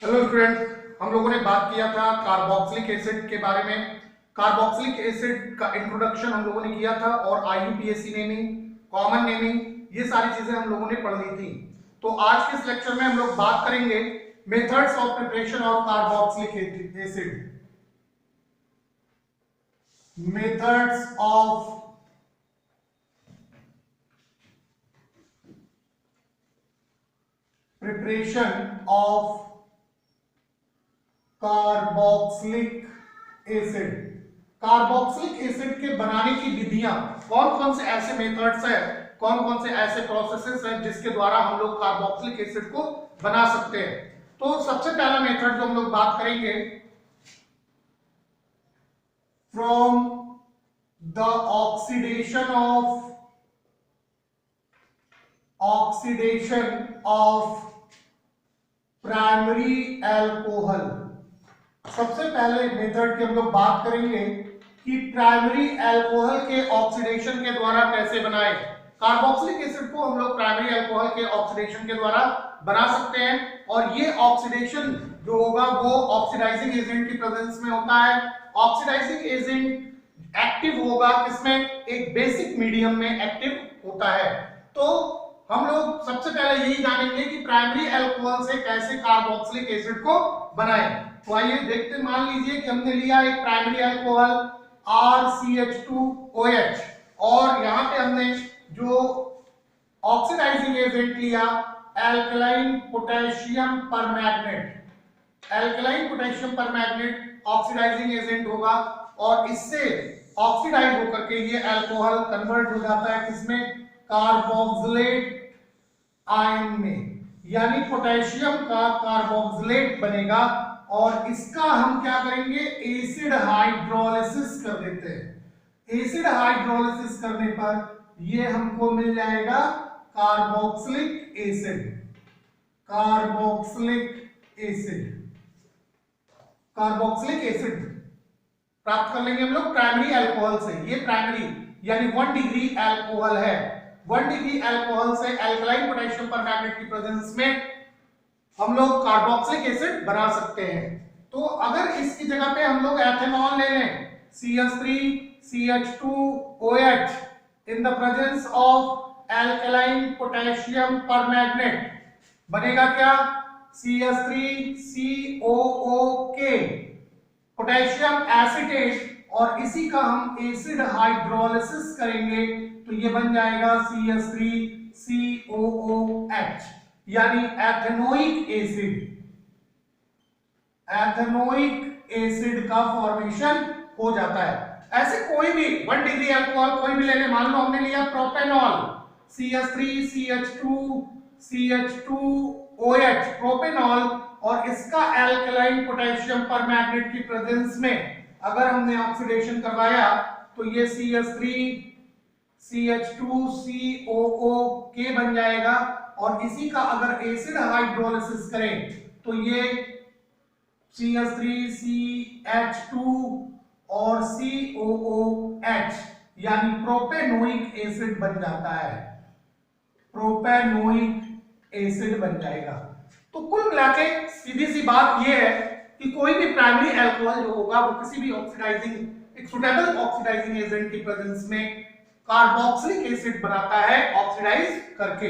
Hello student, हम लोगों ने बात किया था कार्बोक्सिलिक एसिड के बारे में। कार्बोक्सिलिक एसिड का इंट्रोडक्शन हम लोगों ने किया था और आईयूपीएसी नेमिंग, कॉमन नेमिंग, ये सारी चीजें हम लोगों ने पढ़ ली थी। तो आज के इस लेक्चर में हम लोग बात करेंगे methods of preparation of carboxylic acid. Methods of preparation of carboxylic acid. Carboxylic acid के बनाने की विधियां, कौन कौन से ऐसे मेथड्स है, कौन कौन से ऐसे प्रोसेसेस हैं जिसके द्वारा हम लोग कार्बोक्सिलिक एसिड को बना सकते हैं। तो सबसे पहला मेथड जो हम लोग बात करेंगे, from the oxidation of primary alcohol. सबसे पहले मेथड की हम लोग बात करेंगे कि प्राइमरी अल्कोहल के ऑक्सीडेशन के द्वारा कैसे बनाए। कार्बोक्सिलिक एसिड को हम लोग प्राइमरी अल्कोहल के ऑक्सीडेशन के द्वारा बना सकते हैं और ये ऑक्सीडेशन जो होगा वो ऑक्सीडाइजिंग एजेंट की प्रेजेंस में होता है। ऑक्सीडाइजिंग एजेंट एक्टिव होगा किसमें, एक बेसिक मीडियम में एक्टिव होता है। तो हम लोग सबसे पहले यही जानेंगे कि प्राइमरी अल्कोहल से कैसे कार्बोक्सिलिक एसिड को बनाएं। तो आइए देखते, मान लीजिए कि हमने लिया एक प्राइमरी अल्कोहल RCH2OH और यहां पे हमने जो ऑक्सीडाइजिंग एजेंट लिया alkaline potassium permanganate. Alkaline potassium permanganate oxidising agent होगा और इससे ऑक्सीडाइज होकर के ये अल्कोहल कन्वर्ट हो जाता है किसमें, कार्बोक्सिलेट आयन में, यानी पोटेशियम का कार्बोक्सिलेट बनेगा और इसका हम क्या करेंगे, एसिड हाइड्रोलिसिस कर देते हैं। एसिड हाइड्रोलिसिस करने पर ये हमको मिल जाएगा carboxylic acid. Carboxylic acid, carboxylic acid प्राप्त कर लेंगे हम लोग प्राइमरी अल्कोहल से। ये प्राइमरी यानी 1 डिग्री अल्कोहल है। 1 डिग्री अल्कोहल से अल्कलाइन पोटेशियम परमैंगनेट की प्रेजेंस में हम लोग कार्बोक्सिलिक एसिड बना सकते हैं। तो अगर इसकी जगह पे हम लोग एथेनॉल ले लें, CH3CH2OH in the presence of alkaline potassium permanganate, बनेगा क्या, CH3COOK पोटेशियम एसीटेट, और इसी का हम एसिड हाइड्रोलिसिस करेंगे तो ये बन जाएगा CH3COOH, यानी एथेनोइक एसिड। एथेनोइक एसिड का फॉर्मेशन हो जाता है। ऐसे कोई भी 1 डिग्री अल्कोहल कोई भी ले लें, मान लो हमने लिया प्रोपेनॉल CH3CH2CH2OH प्रोपेनॉल, और इसका अल्कलाइन पोटेशियम परमैंगनेट की प्रेजेंस में अगर हमने ऑक्सीडेशन करवाया तो ये CH3CH2COOK बन जाएगा और इसी का अगर एसिड हाइड्रोलिसिस करें तो ये CH3CH2 और COOH यानी प्रोपेनोइक एसिड बन जाता है। प्रोपेनोइक एसिड बन जाएगा। तो कुल मिलाके सीधी सी बात यह है कि कोई भी प्राइमरी अल्कोहल जो होगा वो किसी भी ऑक्सीडाइजिंग, एक सुटेबल ऑक्सीडाइजिंग एजेंट की प्रेजेंस में कार्बोक्सिलिक एसिड बनाता है ऑक्सीडाइज करके।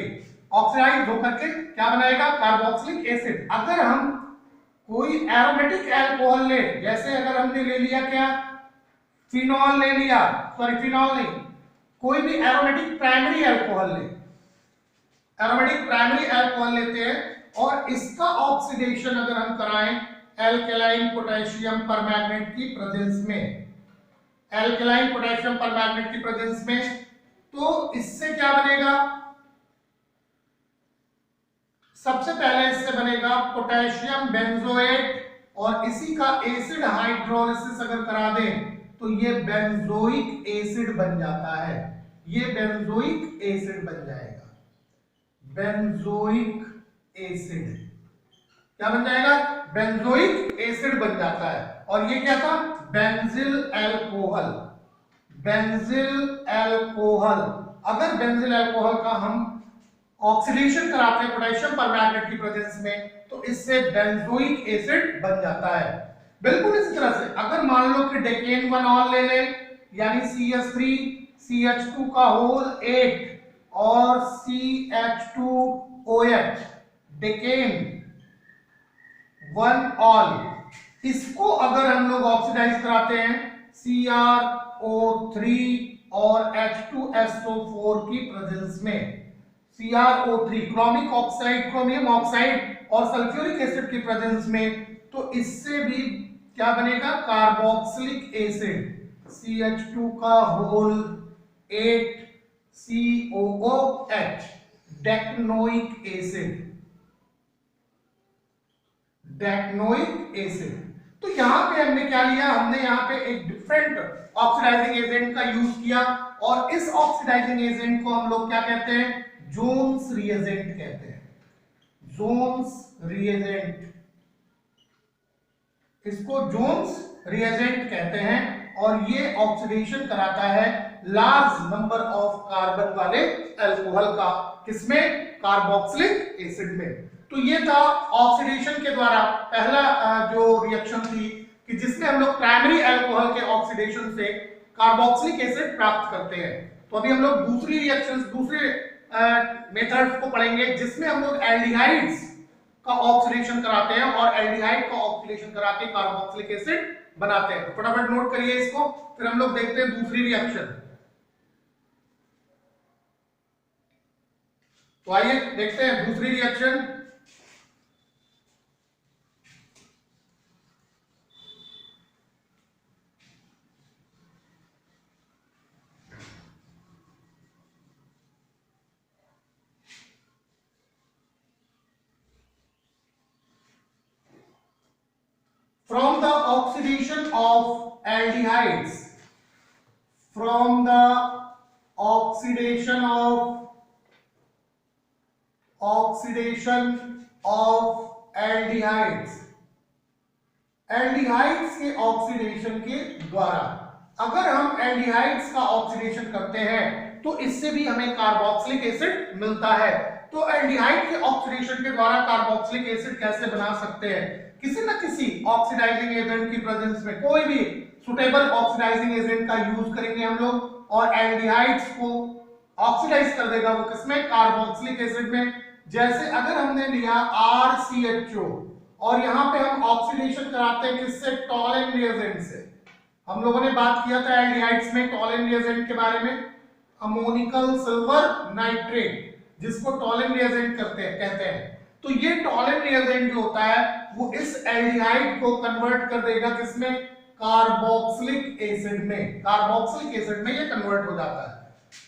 ऑक्सीडाइज होकर के क्या बनाएगा, कार्बोक्सिलिक एसिड। अगर हम कोई एरोमेटिक अल्कोहल ले, जैसे अगर हमने ले लिया क्या, फिनॉल ले लिया, सॉरी फिनॉल नहीं, कोई भी एरोमेटिक प्राइमरी अल्कोहल ले, एरोमेटिक प्राइमरी अल्कोहल लेते हैं और इसका ऑक्सीडेशन अगर हम कराएं एल्कलाइन पोटेशियम परमैंगनेट की प्रेजेंस में, एल्कलाइन पोटेशियम परमैंगनेट की प्रेजेंस में, तो इससे क्या बनेगा, सबसे पहले इससे बनेगा पोटेशियम बेंजोएट और इसी का एसिड हाइड्रोलिसिस अगर करा दें तो ये बेंजोइक एसिड बन जाता है। ये बेंजोइक एसिड बन जाएगा। बेंजोइक एसिड क्या बन जाएगा, बेंजोइक एसिड बन जाता है। और ये क्या था, बेंजिल अल्कोहल। बेंजिल अल्कोहल, अगर बेंजिल अल्कोहल का हम ऑक्सीडेशन कराते हैं पोटेशियम परमैंगनेट की प्रेजेंस में, तो इससे बेंजोइक एसिड बन जाता है। बिल्कुल इसी तरह से अगर मान लो कि डेकेन वन ऑल ले लें, यानी CH3CH2 का होल 8 और CH2OH, डेकेन वन ऑल, इसको अगर हम लोग ऑक्सीडाइज कराते हैं CrO3 और H2SO4 की प्रेजेंस में, CrO3 chromic oxide, chromium oxide और सल्फ्यूरिक एसिड की प्रेजेंस में, तो इससे भी क्या बनेगा, कार्बोक्सिलिक एसिड CH2 का होल 8 COOH, डेक्नोइक एसिड, डेक्नोइक एसिड। तो यहां पे हमने क्या लिया, हमने यहां पे एक डिफरेंट ऑक्सीडाइजिंग एजेंट का यूज किया, और इस ऑक्सीडाइजिंग एजेंट को हम लोग क्या कहते हैं, जोन्स रिएजेंट कहते हैं, जोन्स रिएजेंट, इसको जोन्स रिएजेंट कहते हैं, और ये ऑक्सीडेशन कराता है लार्ज नंबर ऑफ कार्बन वाले अल्कोहल का, किसमें, कार्बोक्सिलिक एसिड में। तो ये था ऑक्सीडेशन के द्वारा पहला जो रिएक्शन थी कि जिसमें हम लोग प्राइमरी अल्कोहल के ऑक्सीडेशन से कार्बोक्सिलिक एसिड प्राप्त करते हैं। तो अभी हम लोग दूसरी रिएक्शंस, दूसरे मेथड्स को पढ़ेंगे जिसमें हम लोग एल्डिहाइड्स का ऑक्सीडेशन कराते हैं और एल्डिहाइड का ऑक्सीडेशन करा के कार्बोक्सिलिक एसिड बनाते हैं। तो फटाफट नोट करिए इसको, फिर हम लोग देखते हैं दूसरी रिएक्शन। तो आइए देखते हैं दूसरी reaction. From the oxidation of aldehydes, from the oxidation of aldehydes, aldehydes के ऑक्सीडेशन के द्वारा, अगर हम एल्डिहाइड्स का ऑक्सीडेशन करते हैं तो इससे भी हमें कार्बोक्सिलिक एसिड मिलता है। तो एल्डिहाइड के ऑक्सीडेशन के द्वारा कार्बोक्सिलिक एसिड कैसे बना सकते हैं, किसी न किसी ऑक्सीडाइजिंग एजेंट की प्रेजेंस में कोई भी सुटेबल ऑक्सीडाइजिंग एजेंट का यूज करेंगे हम लोग, और एल्डिहाइड्स को ऑक्सीडाइज कर देगा वो किसमें, कार्बोक्सिलिक एसिड में। जैसे अगर हमने लिया RCHO और यहां पे हम ऑक्सीडेशन कराते हैं किससे, टॉलन रिएजेंट से। हम लोगों ने बात किया था एल्डिहाइड्स में टॉलन रिएजेंट के बारे में, अमोनिकल सिल्वर नाइट्रेट, जिसको टॉलन रिएजेंट कहते हैं। तो ये टॉलन रिएजेंट जो होता है वो इस एल्डिहाइड को कन्वर्ट कर देगा किसमें, कार्बोक्सिलिक एसिड में, कार्बोक्सिलिक एसिड में ये कन्वर्ट हो जाता है।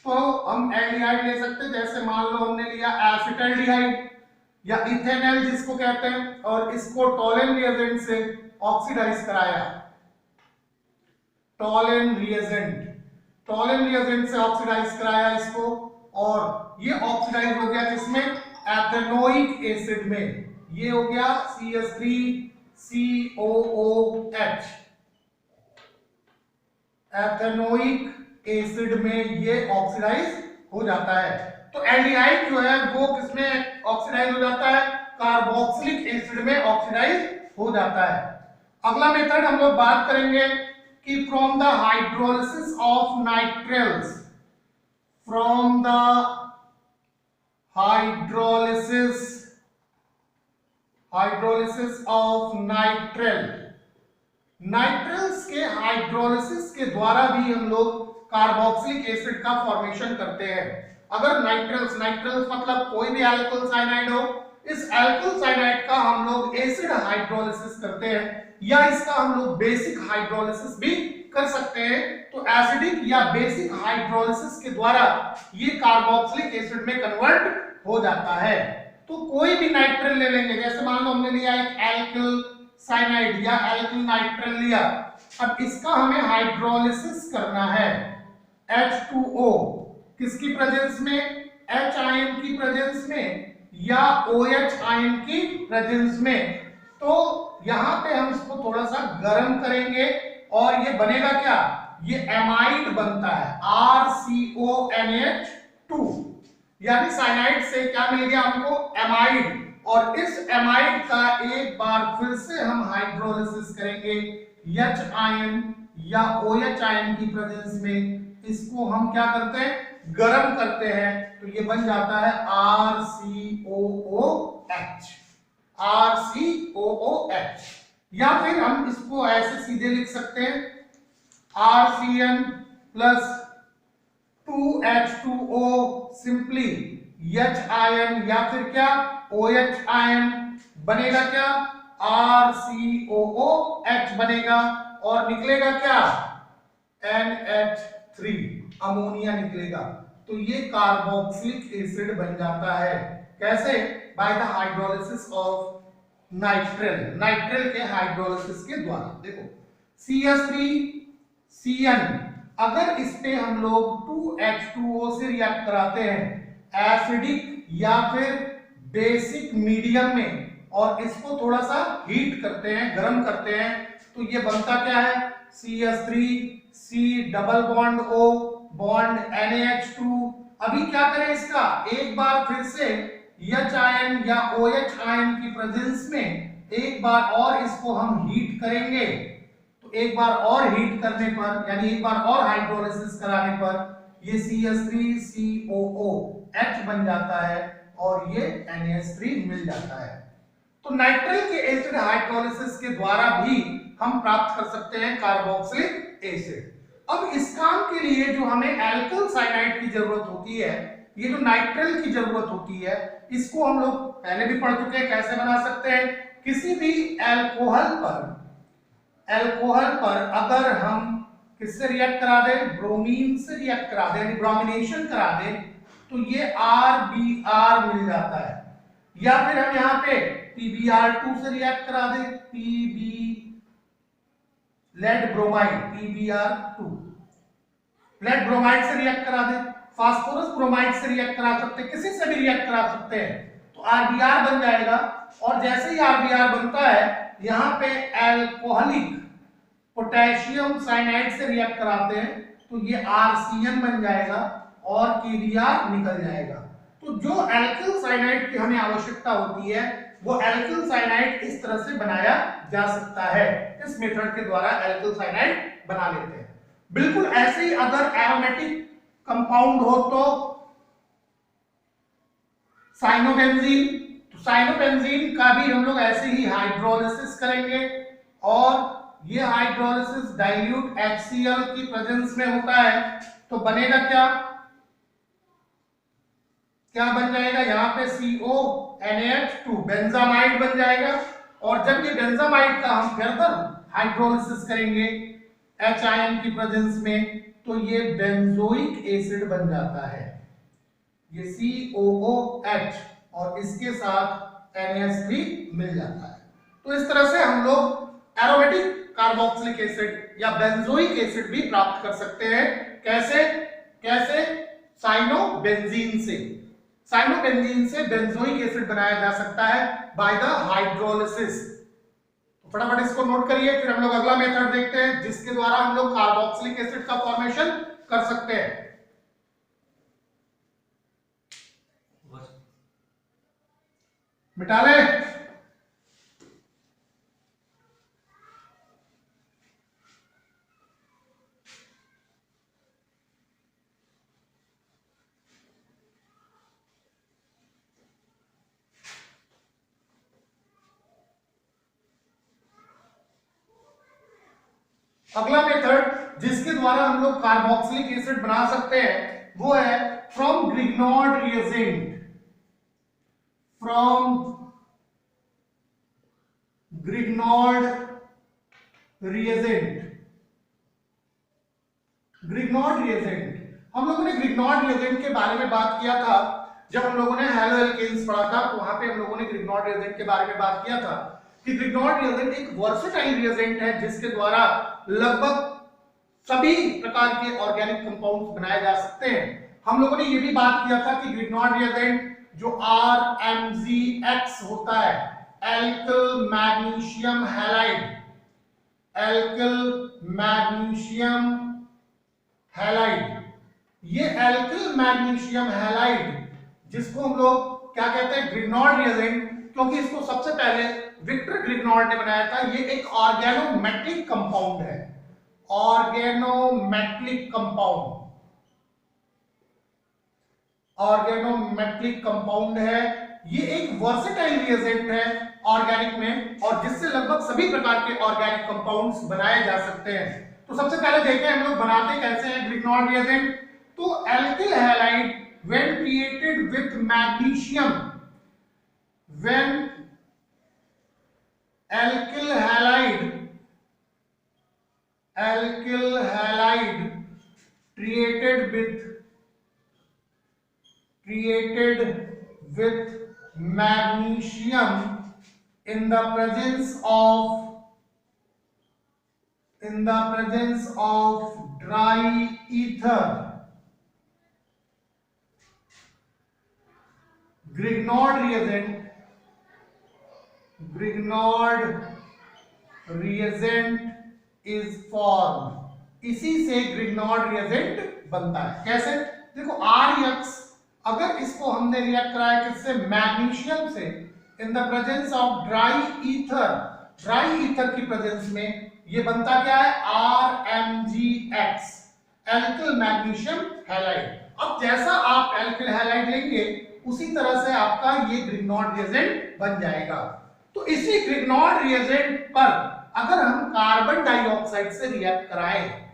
तो हम एल्डिहाइड ले सकते हैं, जैसे मान लो हमने लिया एसिटाल्डिहाइड या इथेनॉल जिसको कहते हैं, और इसको टॉलन रिएजेंट से ऑक्सीडाइज कराया, टॉलन रिएजेंट से ऑक्सीडाइज कराया इसको, और ये ऑक्सीडाइज हो गया किसमें, एथेनोइक एसिड में, ये हो गया CH3COOH, एथेनोइक एसिड में ये ऑक्सीडाइज हो जाता है। तो एल्डिहाइड जो है वो किसमें ऑक्सीडाइज हो जाता है, कार्बोक्सिलिक एसिड में ऑक्सीडाइज हो जाता है। अगला मेथड हम लोग बात करेंगे कि from the hydrolysis of nitriles, from the hydrolysis of nitriles के हाइड्रोलिसिस के द्वारा भी हम लोग कार्बोक्सिलिक एसिड का फॉर्मेशन करते हैं। अगर नाइट्रेल्स मतलब कोई भी एल्कोहल साइनाइड हो, इस एल्कोहल साइनाइड का हम लोग एसिड हाइड्रोलिसिस करते हैं, या इसका हम लोग बेसिक हाइड्रोलिसिस भी कर सकते हैं। तो एसिडिक या बेसिक हाइड्रोलिसिस के द्वारा ये कार्बोक्सिलिक एसिड में कन्वर्ट हो जाता है। तो कोई भी नाइट्रेल ले लेंगे, जैसे मान लो हमने लिया एक एल्किल साइनाइड या एल्किल नाइट्रेल लिया, अब इसका हमें हाइड्रोलिसिस करना है H2O, किसकी प्रेजेंस में, H आयन की प्रेजेंस में या OH आयन की प्रेजेंस में। तो यहां पे हम इसको थोड़ा सा गर्म करेंगे और ये बनेगा क्या, ये एमाइड बनता है RCONH2। यानी साइनाइड से क्या मिल गया हमको, एमाइड, और इस एमाइड का एक बार फिर से हम हाइड्रोलिसिस करेंगे H आयन या OH आयन की प्रेजेंस में, इसको हम क्या करते हैं, गर्म करते हैं, तो ये बन जाता है RCOOH, RCOOH। या फिर हम इसको ऐसे सीधे लिख सकते हैं RCN plus 2H2O simply H ion, या फिर क्या OH आयन, बनेगा क्या RCOOH बनेगा, और निकलेगा क्या NH3, अमोनिया निकलेगा। तो ये कार्बोक्सिलिक एसिड बन जाता है। कैसे, bye the hydrolysis of nitrile, nitrile के हाइड्रोलिसिस के द्वारा। देखो CH3Cn, अगर इस पे हम लोग 2H2O से रिएक्ट कराते हैं एसिडिक या फिर बेसिक मीडियम में, और इसको थोड़ा सा हीट करते हैं, गर्म करते हैं, तो ये बनता क्या है, CH3C double bond O bond NaH2। अभी क्या करें इसका, एक बार फिर से H आयन या OH आयन की प्रेजेंस में एक बार और इसको हम हीट करेंगे, तो एक बार और हीट करने पर, यानी एक बार और हाइड्रोलिसिस कराने पर, ये CH3COOH बन जाता है और ये NaH3 मिल जाता है। तो नाइट्रिल के एसिड हाइड्रोलिसिस के द्वारा भी हम प्राप्त कर सकते हैं कार्बोक्सिलिक एसिड। अब इस काम के लिए जो हमें एल्काइल साइनाइड की जरूरत होती है, ये जो नाइट्रिल की जरूरत होती है, इसको हम लोग पहले भी पढ़ चुके हैं कैसे बना सकते हैं। किसी भी अल्कोहल पर अगर हम किससे रिएक्ट करा दें, ब्रोमीन से रिएक्ट करा दें, ब्रोमिनेशन करा दें, तो ये RBr मिल जाता है। या फिर हम यहाँ पे PbR2 से रिएक्ट करा दें, lead bromide, PbR2 lead bromide से रिएक्ट करा दें, फास्फोरस ब्रोमाइड से रिएक्ट करा सकते हैं, किसी से भी रिएक्ट करा सकते हैं, तो RBr बन जाएगा। और जैसे ही RBr बनता है, यहाँ पे अल्कोहलिक पोटेशियम साइनाइड से रिएक्ट कराते हैं, तो ये RCN बन जाएगा और KBr निकल जाएगा। तो जो अल्काइल साइनाइड की हमें आवश्यकता होती है, वो अल्काइल साइनाइड इस तरह से बनाया जा सकता है। इस मेथड के द्वारा अल्काइल साइनाइड बना लेते हैं। बिल्कुल ऐसे ही अगर एरोमेटिक कंपाउंड हो तो साइनोबेंजीन, तो साइनोबेंजीन का भी हम लोग ऐसे ही हाइड्रोलिसिस करेंगे, और ये हाइड्रोलिसिस डाइल्यूट HCl की प्रेजेंस में होता है, तो बनेगा क्या, क्या बन जाएगा, यहाँ पे CONH2 बेंजामाइड बन जाएगा। और जब ये बेंजामाइड का हम फर्दर हाइड्रोलिसिस करेंगे H आयन की प्रेजेंस में, तो ये बेंजोइक एसिड बन जाता है, ये COOH, और इसके साथ NH3 मिल जाता है। तो इस तरह से हम लोग एरोमेटिक कार्बोक्सिलिक एसिड या बेंजोइक एसिड भी प्राप्त कर सकते हैं। कैसे, साइनोबेंजीन से, साइनोबेंजीन से बेंजोइक एसिड बनाया जा सकता है बाय द हाइड्रोलिसिस। तो फटाफट इसको नोट करिए, फिर हम लोग अगला मेथड देखते हैं जिसके द्वारा हम लोग कार्बोक्सिलिक एसिड का फॉर्मेशन कर सकते हैं। मिटा ले, अगला मेथड जिसके द्वारा हम लोग कार्बोक्सिलिक एसिड बना सकते हैं वो है from Grignard reagent, from Grignard reagent. Grignard reagent, हम लोगों ने ग्रिग्नॉर्ड रिएजेंट के बारे में बात किया था जब हम लोगों ने हैलो एल्केन्स पढ़ा था, तो वहां पे हम लोगों ने ग्रिग्नॉर्ड रिएजेंट के बारे में बात किया था कि ग्रिग्नॉर्ड रिएजेंट एक वर्सेटाइल रिएजेंट है जिसके द्वारा लगभग सभी प्रकार के ऑर्गेनिक कंपाउंड्स बनाए जा सकते हैं। हम लोगों ने ये भी बात किया था कि ग्रिग्नॉर्ड रिएजेंट जो RMgX होता है, alkyl magnesium halide, alkyl magnesium halide, ये एल्किल मैग्नीशियम हैलाइड जिसको हम लोग क्या कहते हैं, ग्रिग्नॉर्ड रिएजेंट, क्योंकि इसको सबसे पहले विक्टर ग्रिग्नॉर्ड ने बनाया था। ये एक ऑर्गेनोमेटिक कंपाउंड है, ऑर्गेनोमेटिक कंपाउंड, ऑर्गेनोमेट्रिक कंपाउंड है। ये एक वर्सेटाइल रिएजेंट है ऑर्गेनिक में, और जिससे लगभग सभी प्रकार के ऑर्गेनिक कंपाउंड्स बनाए जा सकते हैं। तो सबसे पहले देखें हम लोग बनाते कैसे हैं ग्रिग्नॉर्ड रिएजेंट। तो alkyl halide when created with magnesium, when alkyl halide created with magnesium in the presence of dry ether, Grignard reagent is formed। इसी से ग्रिग्नॉर्ड रिएजेंट बनता है। कैसे? देखो RX अगर इसको हमने रिएक्ट कराया किससे, मैग्नीशियम से, in the presence of dry ether, dry ether की प्रेजेंस में ये बनता क्या है, RMgX, एल्किल मैग्नीशियम हैलाइड। अब जैसा आप एल्किल हैलाइड लेंगे उसी तरह से आपका ये ग्रिग्नॉर्ड रिएजेंट बन जाएगा। तो इसी ग्रिग्नॉर्ड रिएजेंट पर अगर हम कार्बन डाइऑक्साइड से रिएक्ट कराएं,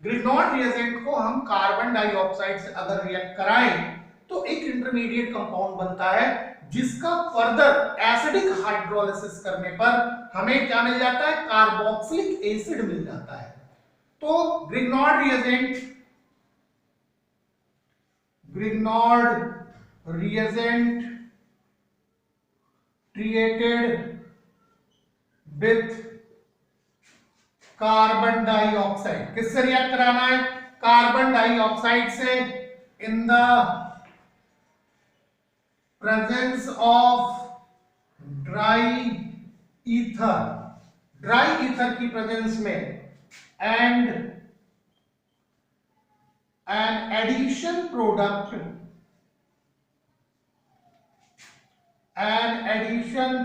ग्रिग्नॉर्ड रिएजेंट को हम कार्बन डाइऑक्साइड से अगर रिएक्ट कराएं तो एक इंटरमीडिएट कंपाउंड बनता है, जिसका फर्दर एसिडिक हाइड्रोलिसिस करने पर हमें क्या मिल जाता है, कार्बोक्सिलिक एसिड मिल जाता है। तो Grignard reagent created with carbon dioxide, किससे रिएक्ट कराना है, कार्बन डाइऑक्साइड से, in the presence of dry ether की प्रेजेंस में, and an addition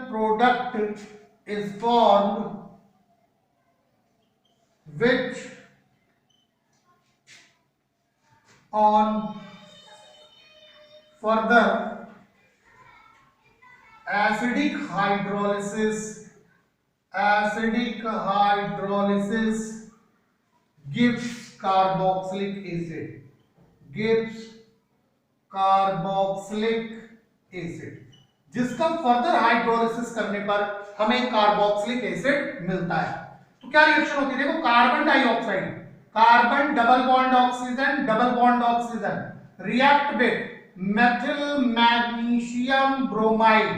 product is formed which on further acidic hydrolysis gives carboxylic acid, जिसका फर्दर हाइड्रोलिसिस करने पर हमें कार्बोक्सिलिक एसिड मिलता है। तो क्या रिएक्शन होती है, देखो carbon dioxide, carbon double bond oxygen react with methyl magnesium bromide,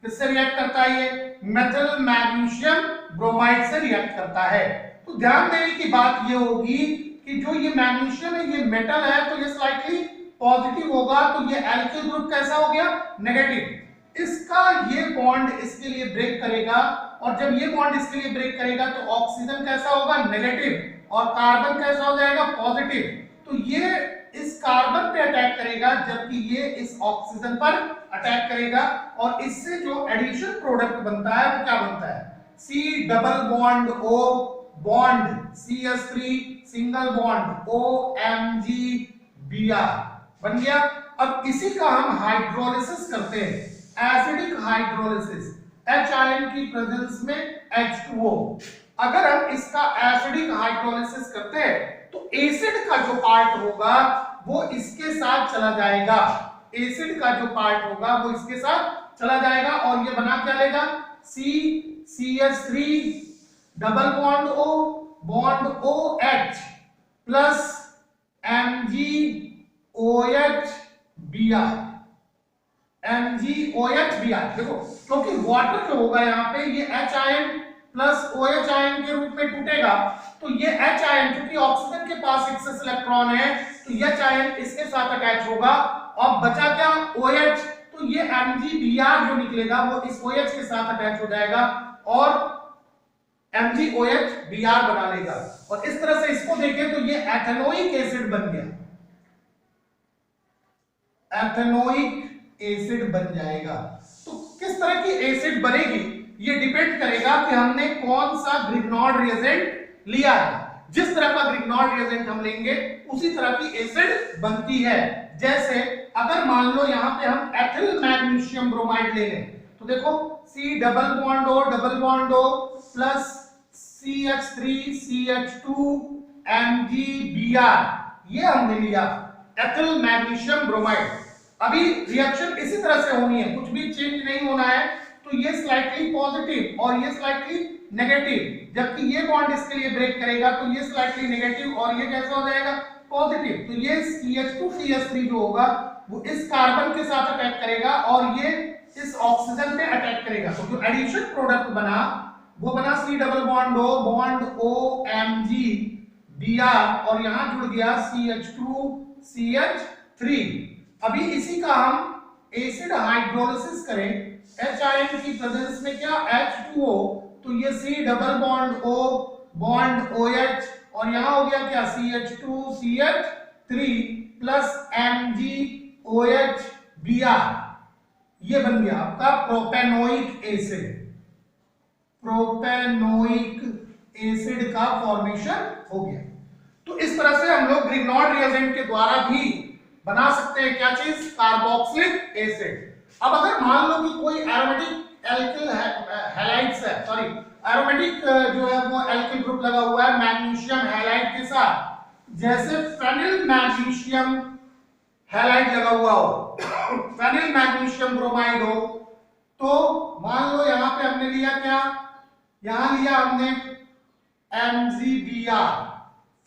किससे रिएक्ट करता है, ये मेथिल मैग्नीशियम ब्रोमाइड से रिएक्ट करता है। तो ध्यान देने की बात ये होगी कि जो ये मैग्नीशियम है ये मेटल है, तो ये स्लाइटली पॉजिटिव होगा, तो ये एल्किल ग्रुप कैसा हो गया, नेगेटिव। इसका ये बॉन्ड इसके लिए ब्रेक करेगा, और जब ये बॉन्ड इसके लिए ब्रेक करेगा तो ऑक्सीजन कैसा होगा, नेगेटिव, और कार्बन कैसा हो जाएगा, पॉजिटिव। तो ये इस कार्बन पे अटैक करेगा, जबकि ये इस ऑक्सीजन पर अटैक करेगा, और इससे जो एडिशन प्रोडक्ट बनता है वो क्या बनता है, C double bond O bond CH3 single bond OMgBr बन गया। अब इसी का हम हाइड्रोलिसिस करते हैं, एसिडिक हाइड्रोलिसिस, H आयन की प्रेजेंस में H2O। अगर हम इसका एसिडिक हाइड्रोलिसिस करते हैं तो एसिड का जो पार्ट होगा वो इसके साथ चला जाएगा, एसिड का जो पार्ट होगा वो इसके साथ चला जाएगा, और ये बना क्या लेगा, CH3 double bond O bond OH plus MgOH देखो, क्योंकि वाटर जो होगा यहाँ पे ये H ion plus OH ion के रूप में टूटेगा, तो ये H आयन क्योंकि ऑक्सीजन के पास एक्सेस इलेक्ट्रॉन है, तो ये H आयन इसके साथ अटैच होगा, और बचा क्या, OH, तो ये MgBr जो निकलेगा वो इस OH के साथ अटैच हो जाएगा और MgOH बना लेगा, और इस तरह से इसको देखें तो ये एथेनोइक एसिड बन गया, एथेनोइक एसिड बन जाएगा। तो किस तरह की एसिड बनेगी ये डिपेंड करेगा कि हमने कौन सा ग्रिग्नॉर्ड रिएजेंट लिया है। जिस तरह का ग्रिग्नॉर्ड रिएजेंट हम लेंगे उसी तरह की एसिड बनती है। जैसे अगर मान लो यहाँ पे हम एथिल मैग्नीशियम ब्रोमाइड ले लें तो देखो C double bond O plus CH3 CH2 MgBr, ये हमने लिया एथिल मैग्नीशियम ब्रोमाइड। अभी रिएक्शन इसी तरह से होनी है, कुछ भी चेंज नहीं होना है। तो ये स्लाइटली पॉजिटिव और ये स्लाइटली नेगेटिव, जबकि ये बॉन्ड इसके लिए ब्रेक करेगा तो ये स्लाइटली नेगेटिव और ये कैसा हो जाएगा पॉजिटिव। तो ये CH2 CH3 जो होगा वो इस कार्बन के साथ अटैक करेगा और ये इस ऑक्सीजन पे अटैक करेगा। तो जो एडिशन प्रोडक्ट बना वो बना C double bond O MgBr और यहां जुड़ गया CH2 CH3। अभी इसी का हम एसिड हाइड्रोलिसिस करें HIN की प्रेजेंस में, क्या H2O, तो ये C डबल बॉन्ड OH और यहां हो गया क्या CH2 CH3 plus MgOH Br, ये बन गया आपका प्रोपेनोइक एसिड। प्रोपेनोइक एसिड का फॉर्मेशन हो गया। तो इस तरह से हम लोग ग्रिग्नॉर्ड रिएजेंट के द्वारा भी बना सकते हैं क्या चीज, कार्बोक्सिलिक एसिड। अब अगर मान लो कि कोई एरोमेटिक एल्किल हैलाइड्स है, सॉरी एरोमेटिक जो है वो एल्किल ग्रुप लगा हुआ है मैग्नीशियम हैलाइड के साथ, जैसे फेनिल मैग्नीशियम हैलाइड लगा हुआ हो, फेनिल मैग्नीशियम ब्रोमाइड हो, तो मान लो यहां पे हमने लिया क्या, यहां लिया हमने MgBr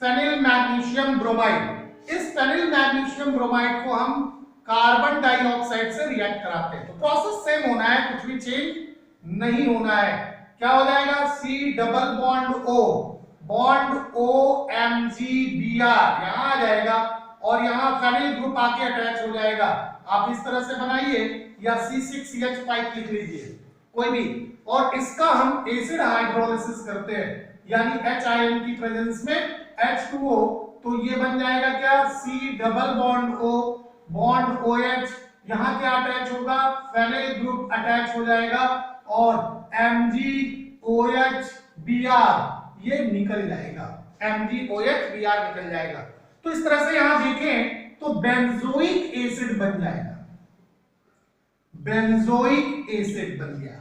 फेनिल मैग्नीशियम ब्रोमाइड। इस फेनिल मैग्नीशियम ब्रोमाइड को हम कार्बन डाइऑक्साइड से रिएक्ट कराते हैं। तो प्रोसेस सेम होना है, कुछ भी चेंज नहीं होना है। क्या हो जाएगा C double bond O MgBr यहां आ जाएगा और यहां फेनिल ग्रुप आके अटैच हो जाएगा। आप इस तरह से बनाइए या C6CH5 लिख लीजिए कोई भी, और इसका हम एसिड हाइड्रोलिसिस करते हैं यानी HIN की प्रेजेंस में H2O, तो ये बन जाएगा क्या C डबल बॉन्ड OH, यहां क्या अटैच होगा फेनिल ग्रुप अटैच हो जाएगा और MgOH Br ये निकल जाएगा, MgOH Br निकल जाएगा। तो इस तरह से यहां देखें तो बेंजोइक एसिड बन जाएगा, बेंजोइक एसिड बन गया।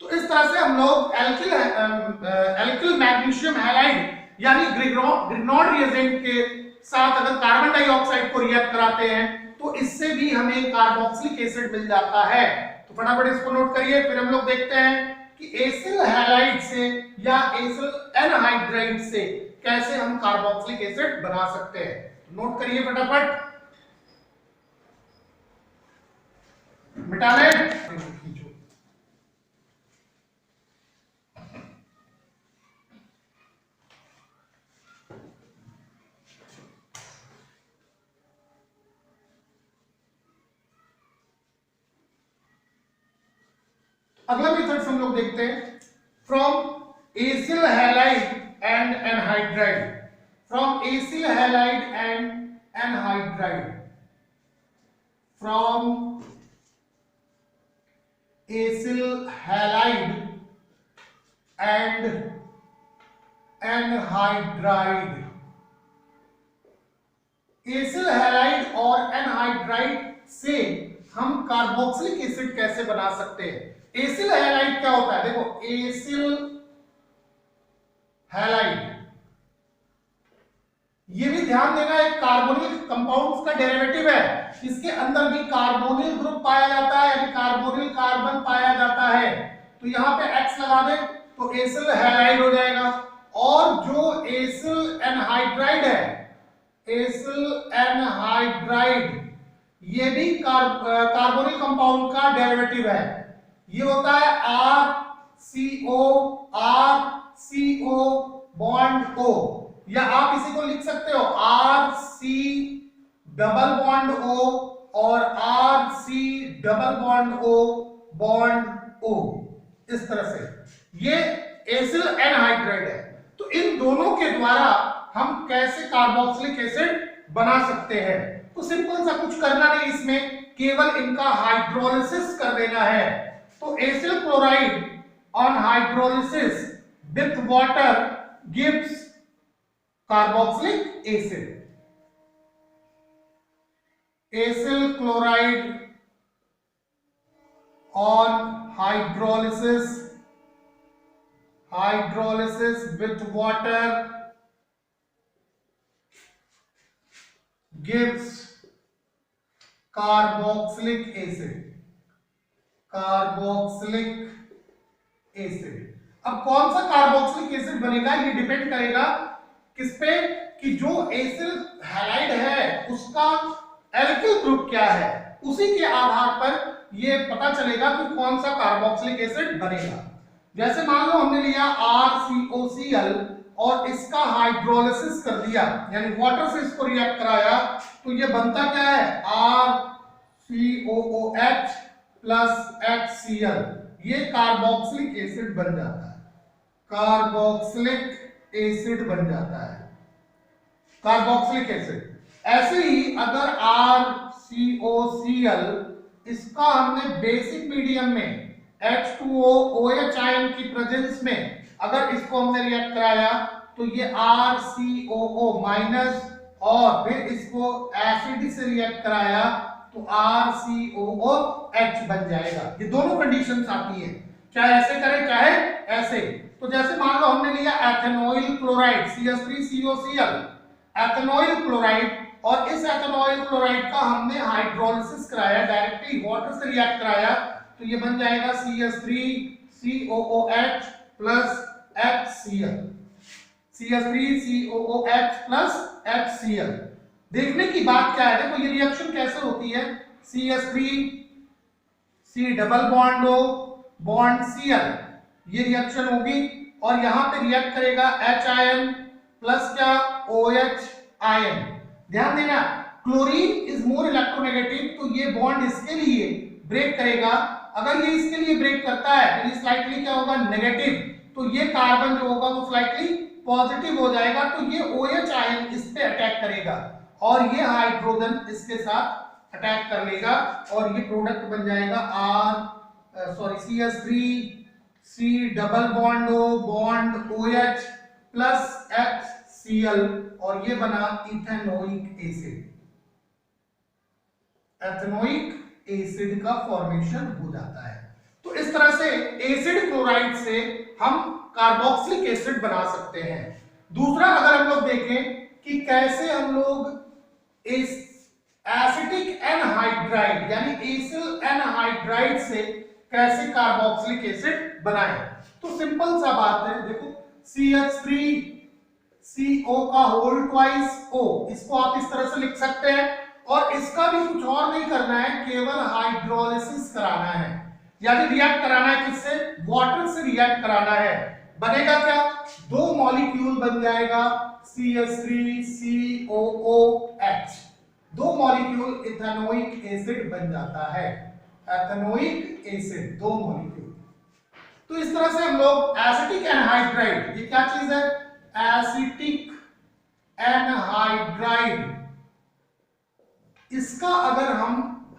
तो इस तरह से हम लोग एल्किल मैग्नीशियम हैलाइड यानी ग्रिग्नॉर्ड रिएजेंट के साथ अगर कार्बन डाइऑक्साइड को रिएक्ट कराते हैं तो इससे भी हमें कार्बोक्सिलिक एसिड मिल जाता है। तो फटाफट इसको नोट करिए, फिर हम लोग देखते हैं कि एसिल हैलाइड से या एसिल एनहाइड्राइड से कैसे हम कार्बोक्सिलिक एसिड बना सकते हैं। नोट करिए फटाफट, मिटा लें। अगला मेथड हम लोग देखते हैं, from acyl halide and anhydride, from acyl halide and anhydride, from acyl halide and anhydride. Acyl halide और एनहाइड्राइड से हम कार्बोक्सिलिक एसिड कैसे बना सकते हैं। एसिल हैलाइड क्या होता है, देखो एसिल हैलाइड, ये भी ध्यान देना एक कार्बोनिल कंपाउंड्स का डेरिवेटिव है, इसके अंदर भी कार्बोनिल ग्रुप पाया जाता है यानी कार्बोनिल कार्बन पाया जाता है। तो यहां पे X लगा दे तो एसिल हैलाइड हो जाएगा। और जो एसिल एनहाइड्राइड है, एसिल एनहाइड्राइड ये भी कार्बोनिल कंपाउंड का डेरिवेटिव है, ये होता है RCO बॉन्ड O, या आप इसी को लिख सकते हो RC डबल बॉन्ड O और RC डबल बॉन्ड O, इस तरह से ये एसिल एनहाइड्राइड है। तो इन दोनों के द्वारा हम कैसे कार्बोक्सिलिक एसिड बना सकते हैं। तो सिंपल सा कुछ करना नहीं इसमें, केवल इनका हाइड्रोलिसिस कर देना है। तो acyl chloride on hydrolysis with water gives carboxylic acid. Acyl chloride on hydrolysis with water gives carboxylic acid। अब कौन सा कार्बोक्सिलिक एसिड बनेगा ये डिपेंड करेगा किस पे, कि जो एसिल हैलाइड है उसका एल्किल ग्रुप क्या है, उसी के आधार पर ये पता चलेगा कि कौन सा कार्बोक्सिलिक एसिड बनेगा। जैसे मान लो हमने लिया RCOCl और इसका हाइड्रोलिसिस कर दिया, यानी वाटर से इसको रिएक्ट कराया, तो ये बनता क्या है RCOOH प्लस HCl, ये कार्बोक्सिलिक एसिड बन जाता है। कार्बोक्सिलिक एसिड बन जाता है, कार्बोक्सिलिक एसिड। ऐसे ही अगर RCOCl इसका हमने बेसिक मीडियम में H2O OH आयन की प्रेजेंस में अगर इसको हमने रिएक्ट कराया तो ये RCOO माइनस, और फिर इसको एसिड से रिएक्ट कराया तो RCOOH बन जाएगा। ये दोनों कंडीशंस आती है, चाहे ऐसे करें चाहे ऐसे। तो जैसे मान लो हमने लिया एथेनॉइल क्लोराइड CH3COCl, एथेनॉइल क्लोराइड, और इस एथेनॉइल क्लोराइड का हमने हाइड्रोलिसिस कराया, डायरेक्टली वाटर से रिएक्ट कराया, तो ये बन जाएगा CH3COOH plus HCl। CH3COOH plus HCl। देखने की बात क्या है, देखो ये रिएक्शन कैसे होती है, CH3 C double bond O bond Cl, ये रिएक्शन होगी, और यहां पे रिएक्ट करेगा H आयन प्लस क्या OH आयन। ध्यान देना, क्लोरीन इज मोर इलेक्ट्रोनेगेटिव, तो ये बॉन्ड इसके लिए ब्रेक करेगा। अगर ये इसके लिए ब्रेक करता है तो ये स्लाइटली क्या होगा नेगेटिव, तो ये कार्बन जो होगा वो स्लाइटली पॉजिटिव हो जाएगा, तो ये OH आयन इस पे अटैक करेगा और ये हाइड्रोजन इसके साथ अटैक कर लेगा, और ये प्रोडक्ट बन जाएगा CH3 C double bond O bond OH plus HCl, और ये बना इथेनोइक एसिड। एथेनोइक एसिड का फॉर्मेशन हो जाता है। तो इस तरह से एसिड क्लोराइड से हम कार्बोक्सिलिक एसिड बना सकते हैं। दूसरा अगर हम लोग देखें कि कैसे हम लोग एसिटिक एनहाइड्राइड यानी एसिल एनहाइड्राइड से कैसे कार्बोक्सिलिक एसिड बनाएं, तो सिंपल सा बात है, देखो CH3 CO का होल ट्वाइस O, इसको आप इस तरह से लिख सकते हैं, और इसका भी कुछ और नहीं करना है, केवल हाइड्रोलिसिस कराना है, यानी रिएक्ट कराना है, किससे, वाटर से रिएक्ट कराना है। बनेगा क्या, दो मॉलिक्यूल बन जाएगा CH3COOH, दो मॉलिक्यूल इथेनोइक एसिड बन जाता है, एथेनोइक एसिड, दो मॉलिक्यूल। तो इस तरह से हम लोग एसिटिक एनहाइड्राइड, ये क्या चीज है, एसिटिक एनहाइड्राइड, इसका अगर हम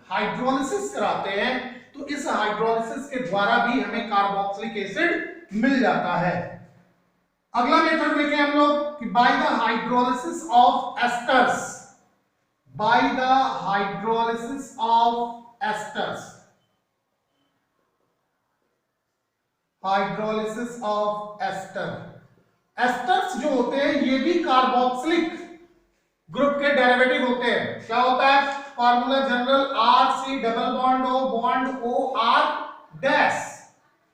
हाइड्रोलिसिस कराते हैं तो इस हाइड्रोलिसिस के द्वारा भी हमें कार्बोक्सिलिक एसिड मिल जाता है। अगला मेथड देखें हम लोग कि by the hydrolysis of esters, by the hydrolysis of esters, hydrolysis of ester. Esters जो होते हैं ये भी कार्बोक्सिलिक ग्रुप के डेरिवेटिव होते हैं। क्या होता है, formula general RC double bond O bond OR dash,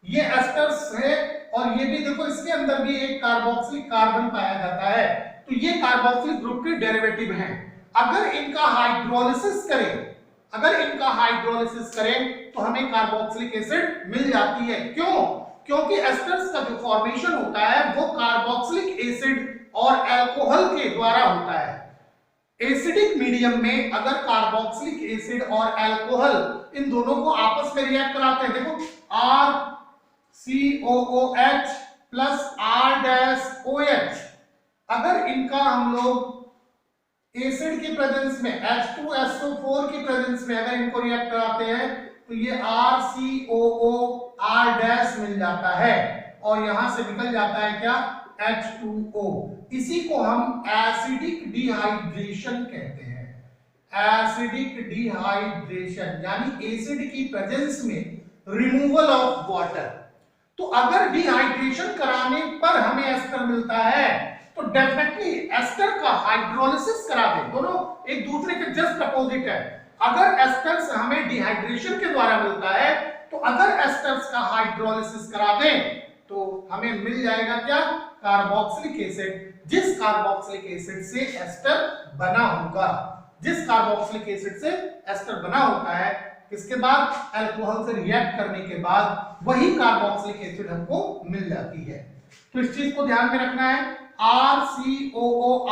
ये एस्टर्स है, और ये भी देखो इसके अंदर भी एक कार्बोक्सिलिक कार्बन पाया जाता है, तो ये कार्बोक्सिलिक ग्रुप के डेरिवेटिव हैं। अगर इनका हाइड्रोलिसिस करें, अगर इनका हाइड्रोलिसिस करें तो हमें कार्बोक्सिलिक एसिड मिल जाती है। क्यों, क्योंकि एस्टर्स का जो फॉर्मेशन होता है वो कार्बोक्सिलिक एसिड और अल्कोहल के द्वारा होता है। एसिडिक मीडियम में अगर कार्बोक्सिलिक एसिड और अल्कोहल इन दोनों को आपस में रिएक्ट कराते हैं, देखो RCOOH प्लस R-OH, अगर इनका हम लोग एसिड की प्रेजेंस में H2SO4 की प्रेजेंस में अगर इनको रिएक्ट कराते हैं तो ये RCOO R- मिल जाता है और यहां से निकल जाता है क्या, H2O। इसी को हम एसिडिक डिहाइड्रेशन कहते हैं। एसिडिक डिहाइड्रेशन यानी एसिड की प्रेजेंस में रिमूवल ऑफ वाटर। तो अगर डिहाइड्रेशन कराने पर हमें एस्टर मिलता है तो डेफिनेटली एस्टर का हाइड्रोलिसिस करा दें, दोनों एक दूसरे के जस्ट अपोजिट है। अगर एस्टर्स हमें डिहाइड्रेशन के द्वारा मिलता है तो अगर एस्टर्स का हाइड्रोलिसिस करा दें तो हमें मिल जाएगा क्या, कार्बोक्सिलिक एसिड। जिस कार्बोक्सिलिक एसिड से एस्टर बना होगा, जिस कार्बोक्सिलिक एसिड से एस्टर बना होता है, इसके बाद अल्कोहल से रिएक्ट करने के बाद वही कार्बोक्सिलिक एसिड हमको मिल जाती है। तो इस चीज को ध्यान में रखना है, RCOOR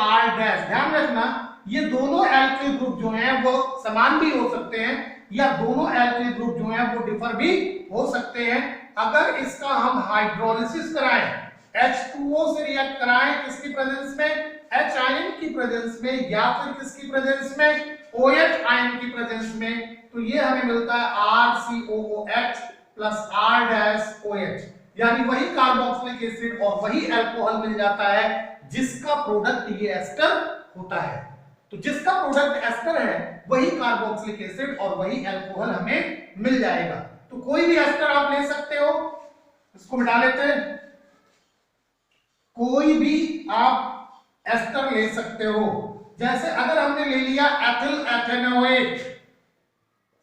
ध्यान रखना, ये दोनों एल्किल ग्रुप जो हैं वो समान भी हो सकते हैं या दोनों एल्किल ग्रुप जो हैं वो डिफर भी हो सकते हैं। अगर इसका हम हाइड्रोलिसिस कराएं, H2O से रिएक्ट कराएं किसकी प्रेजेंस में, H आयन की प्रेजेंस में, या फिर किसकी प्रेजेंस में, OH आयन की प्रेजेंस में, तो ये हमें मिलता है RCOOH प्लस R-OH, यानी वही कार्बोक्सिलिक एसिड और वही अल्कोहल मिल जाता है जिसका प्रोडक्ट ये एस्टर होता है। तो जिसका प्रोडक्ट एस्टर है वही कार्बोक्सिलिक एसिड और वही अल्कोहल हमें मिल जाएगा। तो कोई भी एस्टर आप ले सकते हो, इसको मिटा लेते हैं, कोई भी आप एस्टर ले सकते हो। जैसे अगर हमने ले लिया एथिल एथेनोएट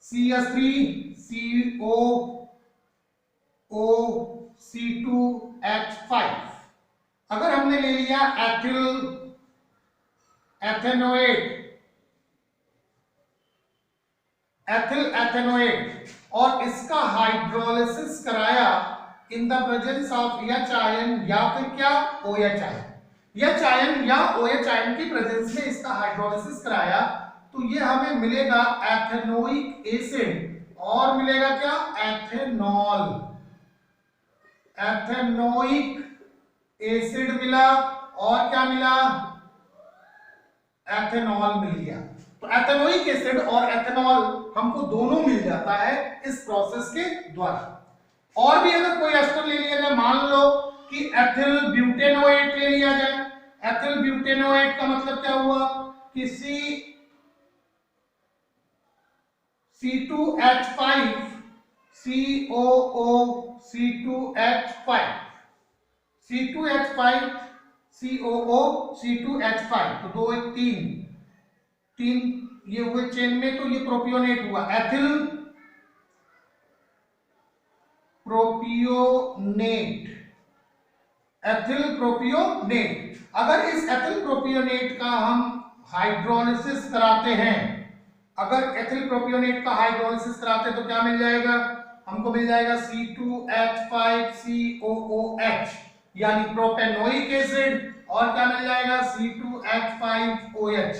CH3CO C2H5, अगर हमने ले लिया एथिल एथेनोएट और इसका हाइड्रोलिसिस कराया इन the presence of H ion या फिर क्या, OH आयन, H आयन या OH आयन की प्रेजेंस में इसका हाइड्रोलिसिस कराया तो ये हमें मिलेगा एथेनोइक एसिड और मिलेगा क्या, एथेनॉल। एथेनोइक एसिड मिला और क्या मिला, एथेनॉल मिल गया। तो एथेनोइक एसिड और एथेनॉल हमको दोनों मिल जाता है इस प्रोसेस के द्वारा। और भी अगर कोई एस्टर ले लिया जाए, मान लो कि एथिल ब्यूटेनोएट ले लिया जाए। एथिल ब्यूटेनोएट का मतलब क्या हुआ कि C2H5 COO C2H5 C2H5 COO C2H5, तो 2 1 3 ये हुए चेन में, तो ये प्रोपियोनेट हुआ, एथिल प्रोपियोनेट। अगर इस एथिल प्रोपियोनेट का हम हाइड्रोलिसिस कराते हैं, अगर एथिल प्रोपियोनेट का हाइड्रोलिसिस कराते हैं तो क्या मिल जाएगा, हमको मिल जाएगा C2H5COOH यानी प्रोपेनोइक एसिड, और क्या मिल जाएगा, C2H5OH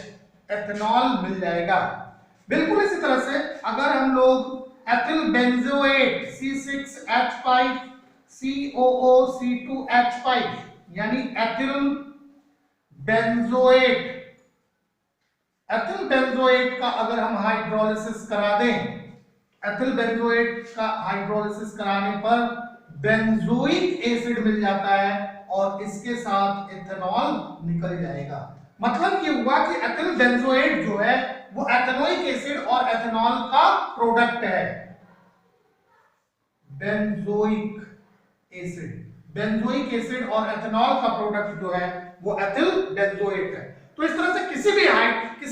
एथेनॉल मिल जाएगा। बिल्कुल इसी तरह से अगर हम लोग एथिल बेंजोएट C6H5COO C2H5 यानी एथिल बेंजोएट का अगर हम हाइड्रोलिसिस करा दें, एथिल बेंजोएट का हाइड्रोलिसिस कराने पर बेंजोइक एसिड मिल जाता है और इसके साथ एथेनॉल निकल जाएगा। मतलब ये हुआ कि एथिल बेंजोएट जो है वो एथेनोइक एसिड और एथेनॉल का प्रोडक्ट है। बेंजोइक एसिड और एथेनॉल का प्रोडक्ट जो है वो एथिल बेंजोएट है। तो इस तरह से किसी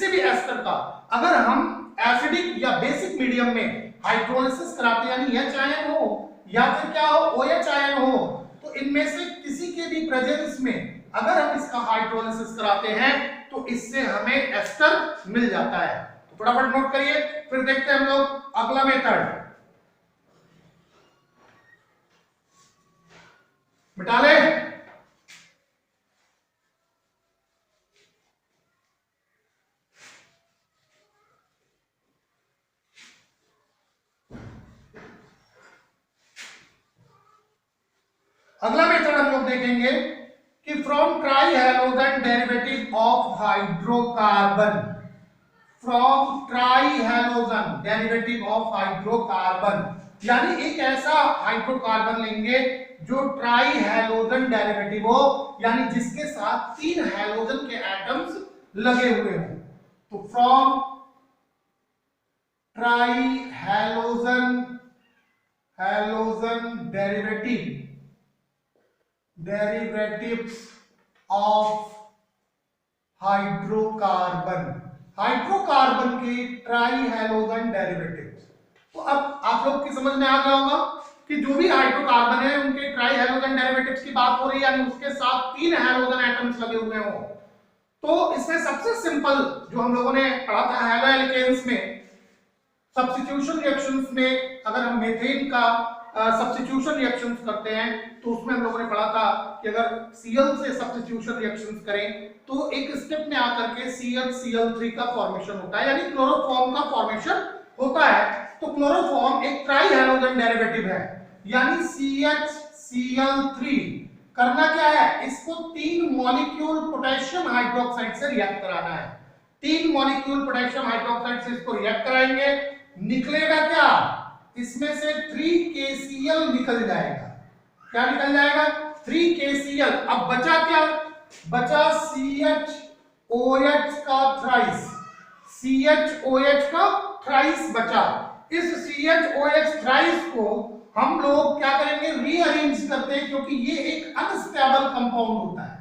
भी एस्टर का अगर हम एसिडिक या बेसिक मीडियम में हाइड्रोलिसिस कराते हैं, यानी H आयन हो या फिर क्या हो, OH आयन हो, तो इनमें से किसी के भी प्रेजेंस में अगर हम इसका हाइड्रोलिसिस कराते हैं तो इससे हमें एस्टर मिल जाता है। तो फटाफट नोट करिए, फिर देखते हैं हम लोग अगला मेथड। मिटा ले, अगला मेथड हम लोग देखेंगे कि from trihalogen derivative of hydrocarbon, from trihalogen derivative of hydrocarbon, यानी एक ऐसा हाइड्रोकार्बन लेंगे जो ट्राईहैलोजन डेरिवेटिव हो, यानी जिसके साथ 3 हैलोजन के एटम्स लगे हुए हों। तो from trihalogen derivatives of hydrocarbon, hydrocarbon के ट्राईहैलोजन डेरिवेटिव्स। तो अब आप लोग की समझ में आ गया होगा कि जो भी हाइड्रोकार्बन है उनके ट्राईहैलोजन डेरिवेटिव्स की बात हो रही है, यानी उसके साथ 3 हैलोजन एटम्स लगे हुए हो। तो इसमें सबसे सिंपल जो हम लोगों ने पढ़ा था हैलो एल्केन्स में, सब्स्टिट्यूशन रिएक्शंस में अगर हम मीथेन का सब्स्टिट्यूशन रिएक्शंस करते हैं तो उसमें हम लोगों ने पढ़ा था कि अगर Cl से सब्स्टिट्यूशन रिएक्शंस करें तो एक स्टेप में आकर के CH-Cl3 का फॉर्मेशन होता है, यानी क्लोरोफॉर्म का फॉर्मेशन होता है। तो क्लोरोफॉर्म एक ट्राईहैलोजन डेरिवेटिव है, यानी CH-Cl3 करना क्या है, इसको 3 मॉलिक्यूल पोटेशियम हाइड्रोक्साइड से रिएक्ट कराना है। 3 मॉलिक्यूल पोटेशियम हाइड्रोक्साइड से इसको रिएक्ट कराएंगे, निकलेगा क्या, इसमें से 3KCl निकल जाएगा। क्या निकल जाएगा, 3KCl। अब बचा क्या, बचा CHOH का थ्राइस, CHOH का थ्राइस बचा। इस CHOH थ्राइस को हम लोग क्या करेंगे, रीअरेंज करते हैं, क्योंकि ये एक अनस्टेबल कंपाउंड होता है,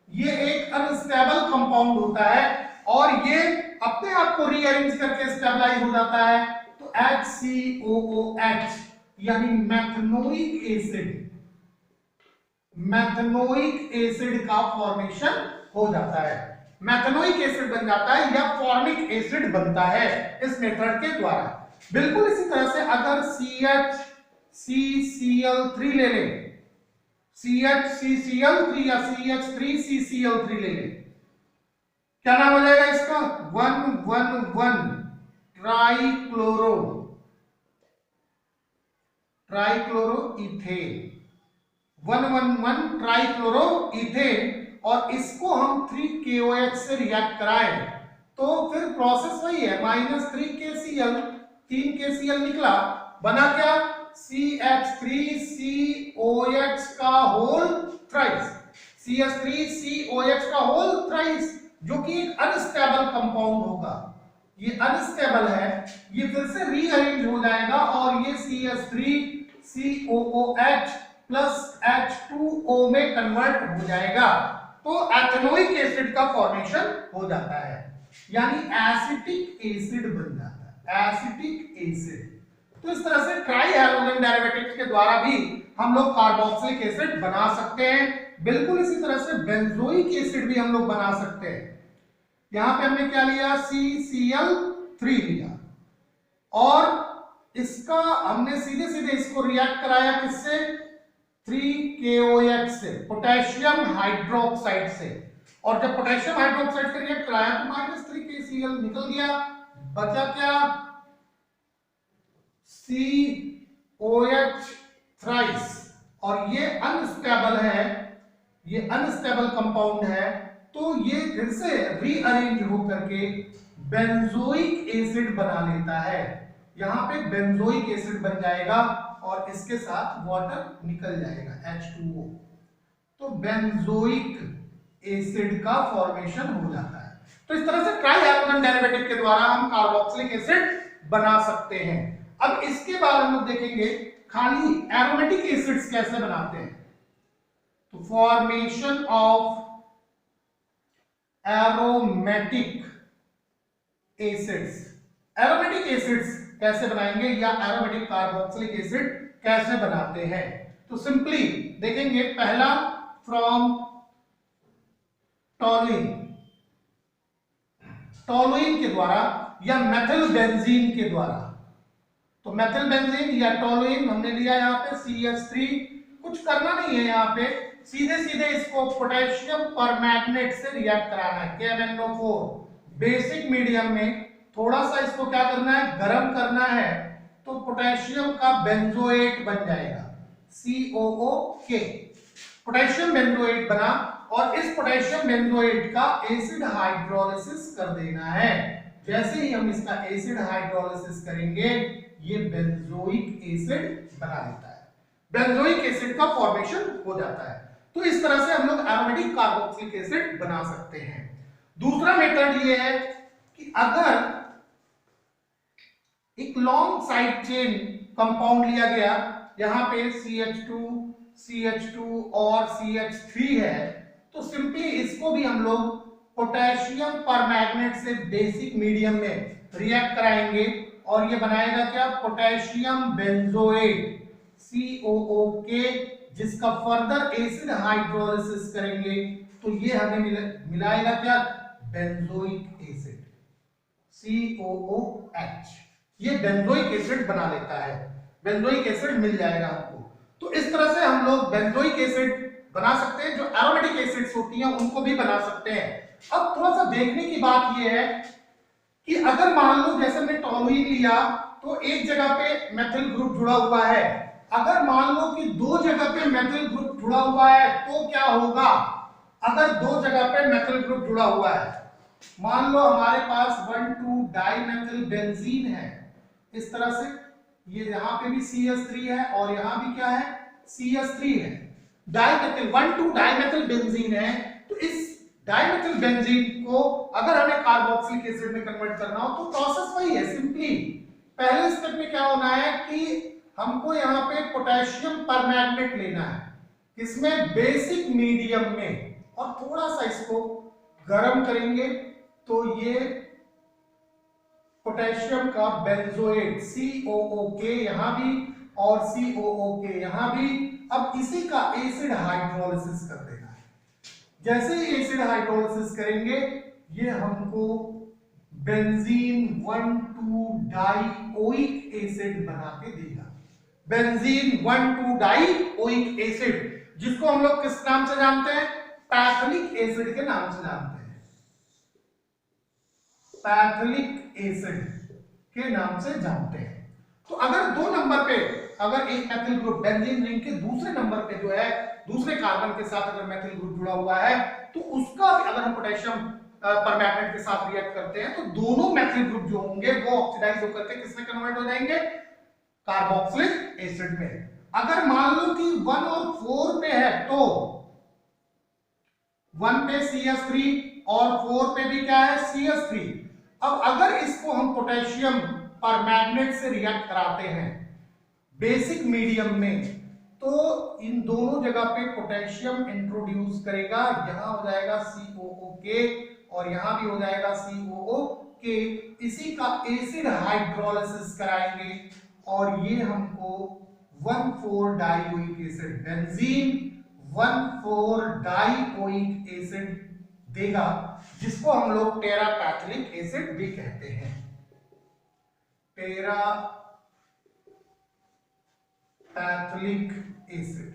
ये एक अनस्टेबल कंपाउंड होता है और ये अपने आप को रीअरेंज करके स्टेबलाइज हो जाता है। तो HCOOH यानी मैथनोइक एसिड, मैथनोइक एसिड का फॉर्मेशन हो जाता है, मैथनोइक एसिड बन जाता है या फॉर्मिक एसिड बनता है इस मेथड के द्वारा। बिल्कुल इसी तरह से अगर CHCCl3 ले लें, CHCCl3 या CH3CCl3 ले लें, क्या नाम हो जाएगा इसका, 111 ट्राइक्लोरोइथेन, 111 ट्राइक्लोरोइथेन। और इसको हम 3KOH से रिएक्ट कराएं तो फिर प्रोसेस वही है, -3KCl, 3KCl निकला, बना क्या, CH3COH का होल थ्राइस, CH3COH का होल थ्राइस, जो कि एक अनस्टेबल कंपाउंड होगा। ये अनस्टेबल है, ये फिर से रीअरेंज हो जाएगा और ये CH3COOH प्लस H2O में कन्वर्ट हो जाएगा, तो एथेनोइक एसिड का फॉर्मेशन हो जाता है, यानी एसिटिक एसिड बन जाता है, एसिटिक एसिड। तो इस तरह से ट्राईहैलोजन डेरिवेटिव्स के द्वारा भी हम लोग कार्बोक्सिलिक एसिड बना सकते हैं। बिल्कुल इसी तरह से बेंजोइक एसिड भी हम लोग बना सकते हैं। यहां पे हमने क्या लिया, CCl3 लिया और इसका हमने सीधे सीधे इसको रिएक्ट कराया किससे, 3KOH से, पोटेशियम हाइड्रोक्साइड से। और जब पोटेशियम हाइड्रोक्साइड से रिएक्ट कराया तो -3KCl निकल गया, बचा क्या, COH थ्राइस। और ये अनस्टेबल है, ये अनस्टेबल कंपाउंड है, तो ये फिर से रीअरेंज होकर के बेंजोइक एसिड बना लेता है। यहां पे बेंजोइक एसिड बन जाएगा और इसके साथ वाटर निकल जाएगा, H2O। तो बेंजोइक एसिड का फॉर्मेशन हो जाता है। तो इस तरह से ट्राईहैलोजन डेरिवेटिव के द्वारा हम कार्बोक्सिलिक एसिड बना सकते हैं। अब इसके बाद हम लोग देखेंगे खाली एरोमेटिक एसिड्स कैसे बनाते हैं। तो formation of aromatic acids, aromatic acids कैसे बनाएंगे या एरोमेटिक कार्बोक्सिलिक एसिड कैसे बनाते हैं। तो सिंपली देखेंगे, पहला फ्रॉम टोलुइन, टोलुइन के द्वारा या मेथिल बेंजीन के द्वारा। तो मेथिल बेंजीन या टोलुइन हमने लिया यहाँ पे CH3, कुछ करना नहीं है यहाँ पे, सीधे सीधे इसको पोटेशियम परमैंगनेट से रिएक्ट कराना है, KMnO4। बेसिक मीडियम में थोड़ा सा इसको क्या करना है, गर्म करना है, तो पोटेशियम का बेंजोएट बन जाएगा, COOK। पोटेशियम बेंजोएट बना और इस पोटेशियम बेंजोएट का एसिड हाइड्रोलिसिस कर देना है। जैसे ही हम इसका एसिड हाइड्रोलिसिस करेंगे ये बेंजोइक एसिड बना देता है, बेंजोइक एसिड का फॉर्मेशन हो जाता है। तो इस तरह से हम लोग एरोमेटिक कार्बोक्सिलिक एसिड बना सकते हैं। दूसरा मेथड ये है कि अगर एक लॉन्ग साइड चेन कंपाउंड लिया गया, यहां पे CH2, CH2 और CH3 है, तो सिंपली इसको भी हम लोग पोटेशियम परमैंगनेट से बेसिक मीडियम में रिएक्ट कराएंगे और ये बनाएगा क्या, पोटेशियम बेंजोएट COOK, जिसका फर्दर एसिड हाइड्रोलिसिस करेंगे तो ये हमें मिलाएगा क्या, बेंजोइक एसिड COOH। ये बेंजोइक एसिड बना लेता है, बेंजोइक एसिड मिल जाएगा आपको। तो इस तरह से हम लोग बेंजोइक एसिड बना सकते हैं, जो एरोमेटिक एसिड्स होती हैं उनको भी बना सकते हैं। अब थोड़ा सा देखने की बात ये है कि अगर मान लो जैसे हमने टॉलुइन लिया तो एक जगह पे मेथिल ग्रुप जुड़ा हुआ है, अगर मान लो कि दो जगह पे मेथिल ग्रुप जुड़ा हुआ है तो क्या होगा, अगर दो जगह पे मेथिल ग्रुप जुड़ा हुआ है, मान लो हमारे पास 1,2 डाइमेथिल बेंजीन है इस तरह से, ये यहां पे भी CH3 है और यहां भी क्या है, CH3 है, डाइमेथिल 1,2 डाइमेथिल बेंजीन है। तो इस डाइमेथिल बेंजीन को अगर हमें कार्बोक्सिलिक एसिड में कन्वर्ट करना हो तो प्रोसेस वही है, सिंपली पहले स्टेप में क्या होना है कि हमको यहाँ पे पोटेशियम परमैंगनेट लेना है, इसमें बेसिक मीडियम में, और थोड़ा सा इसको गर्म करेंगे तो ये पोटेशियम का बेंजोएट COOK यहां भी और COOK यहां भी, अब इसी का एसिड हाइड्रोलिसिस कर देना है। जैसे ही एसिड हाइड्रोलिसिस करेंगे ये हमको बेंजीन 1,2 डाइओइक एसिड बना के देगा, बेंजीन 1,2 डाइओइक एसिड, जिसको हम लोग किस नाम से जानते हैं, पैथिलिक एसिड के नाम से जानते हैं, पैथिलिक एसिड के नाम से जानते हैं। तो अगर दो नंबर पे अगर एक मेथिल ग्रुप बेंजीन रिंग के दूसरे नंबर पे जो है दूसरे कार्बन के साथ अगर मेथिल ग्रुप जुड़ा हुआ है तो उसका भी अगर हम पोटेशियम परमैंगनेट के साथ रिएक्ट करते हैं तो दोनों मेथिल ग्रुप जो होंगे वो ऑक्सीडाइज होकर के किसमें कन्वर्ट हो जाएंगे, कार्बोक्सिलिक एसिड में। अगर मान लो कि 1 और 4 पे है तो 1 पे CH3 और 4 पे भी क्या है, CH3। अब अगर इसको हम पोटेशियम परमैंगनेट से रिएक्ट कराते हैं बेसिक मीडियम में तो इन दोनों जगह पे पोटेशियम इंट्रोड्यूस करेगा, यहां हो जाएगा COOK और यहां भी हो जाएगा COOK, इसी का एसिड हाइड्रोलिसिस कराएंगे और ये हमको 1,4 dioic acid benzene 1,4 dioic acid देगा, जिसको हम लोग टेरा पैथिलिक एसिड भी कहते हैं, टेरा पैथिलिक एसिड,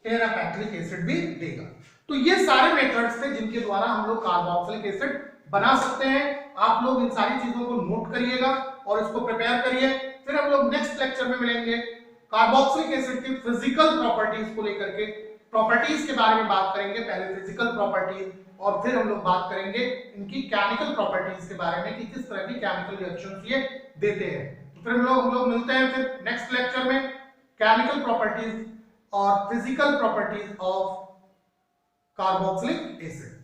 टेरा पैथिलिक एसिड भी देगा। तो ये सारे मेथड्स थे जिनके द्वारा हम लोग कार्बोक्सिलिक एसिड बना सकते हैं। आप लोग इन सारी चीजों को नोट करिएगा और इसको प्रिपेयर करिए। फिर हम लोग नेक्स्ट लेक्चर में मिलेंगे कार्बोक्सिलिक एसिड की फिजिकल प्रॉपर्टीज को लेकर के, प्रॉपर्टीज के बारे में बात करेंगे, पहले फिजिकल प्रॉपर्टीज और फिर हम लोग बात करेंगे इनकी केमिकल प्रॉपर्टीज के बारे में कि किस तरह की केमिकल रिएक्शंस ये देते हैं। तो फिर हम लोग मिलते हैं फिर नेक्स्ट लेक्चर में, केमिकल प्रॉपर्टीज और physical properties of carboxylic acid.